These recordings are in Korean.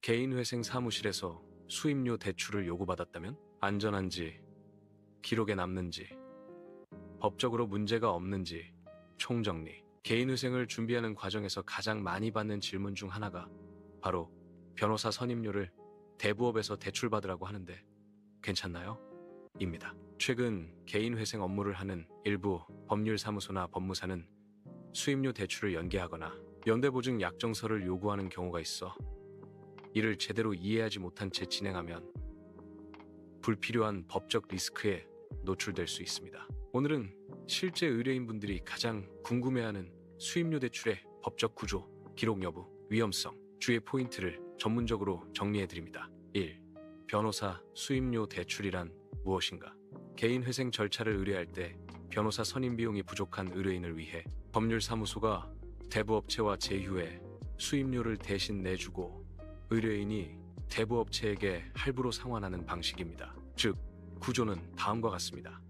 개인회생 사무실에서 수임료 대출을 요구받았다면 안전한지, 기록에 남는지, 법적으로 문제가 없는지 총정리. 개인회생을 준비하는 과정에서 가장 많이 받는 질문 중 하나가 바로 변호사 선임료를 대부업에서 대출받으라고 하는데 괜찮나요? 입니다. 최근 개인회생 업무를 하는 일부 법률사무소나 법무사는 수임료 대출을 연계하거나 연대보증 약정서를 요구하는 경우가 있어 이를 제대로 이해하지 못한 채 진행하면 불필요한 법적 리스크에 노출될 수 있습니다. 오늘은 실제 의뢰인분들이 가장 궁금해하는 수임료 대출의 법적 구조, 기록 여부, 위험성, 주의 포인트를 전문적으로 정리해드립니다. 1. 변호사 수임료 대출이란 무엇인가? 개인회생 절차를 의뢰할 때 변호사 선임 비용이 부족한 의뢰인을 위해 법률사무소가 대부업체와 제휴해 수임료를 대신 내주고 의뢰인이 대부업체에게 할부로 상환하는 방식입니다. 즉, 구조는 다음과 같습니다.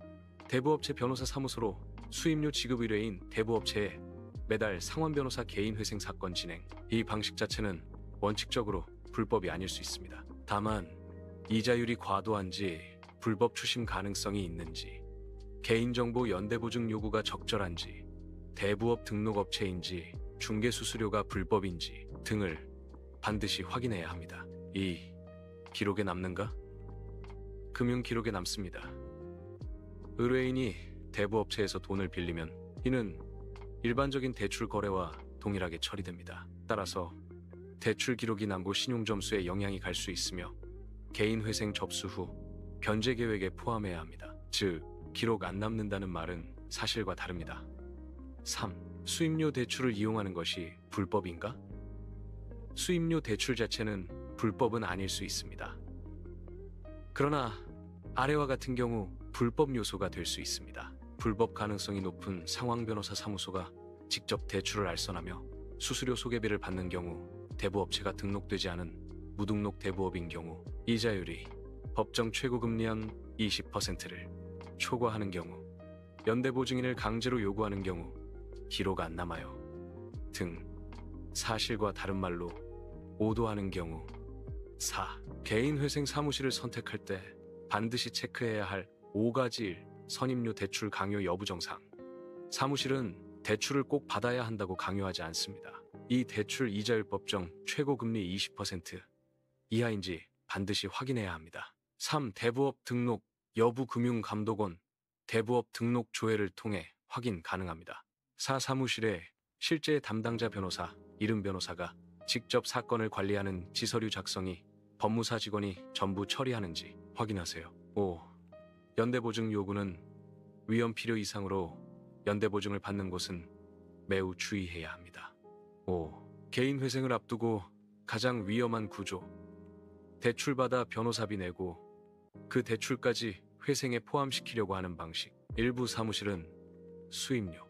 대부업체 변호사 사무소로 수임료 지급 의뢰인 대부업체에 매달 상환변호사 개인회생 사건 진행. 이 방식 자체는 원칙적으로 불법이 아닐 수 있습니다. 다만 이자율이 과도한지, 불법 추심 가능성이 있는지, 개인정보 연대보증 요구가 적절한지, 대부업 등록업체인지, 중개수수료가 불법인지 등을 반드시 확인해야 합니다. 2. 기록에 남는가? 금융기록에 남습니다. 의뢰인이 대부업체에서 돈을 빌리면 이는 일반적인 대출 거래와 동일하게 처리됩니다. 따라서 대출 기록이 남고 신용점수에 영향이 갈 수 있으며 개인회생 접수 후 변제 계획에 포함해야 합니다. 즉, 기록 안 남는다는 말은 사실과 다릅니다. 3. 수임료 대출을 이용하는 것이 불법인가? 수임료 대출 자체는 불법은 아닐 수 있습니다. 그러나 아래와 같은 경우 불법 요소가 될 수 있습니다. 불법 가능성이 높은 상황변호사 사무소가 직접 대출을 알선하며 수수료 소개비를 받는 경우, 대부업체가 등록되지 않은 무등록 대부업인 경우, 이자율이 법정 최고금리한 20%를 초과하는 경우, 연대보증인을 강제로 요구하는 경우, 기록 안 남아요 등 사실과 다른 말로 오도하는 경우. 4. 개인회생 사무실을 선택할 때 반드시 체크해야 할 5가지 일. 선임료 대출 강요 여부 정상. 사무실은 대출을 꼭 받아야 한다고 강요하지 않습니다. 이 대출 이자율 법정 최고금리 20% 이하인지 반드시 확인해야 합니다. 3. 대부업 등록 여부 금융감독원 대부업 등록 조회를 통해 확인 가능합니다. 4. 사무실에 실제 담당자 변호사, 이름 변호사가 직접 사건을 관리하는 지서류 작성이 법무사 직원이 전부 처리하는지 확인하세요. 5. 연대보증 요구는 위험 필요 이상으로 연대보증을 받는 곳은 매우 주의해야 합니다. 5. 개인회생을 앞두고 가장 위험한 구조. 대출받아 변호사비 내고 그 대출까지 회생에 포함시키려고 하는 방식. 일부 사무실은 수임료,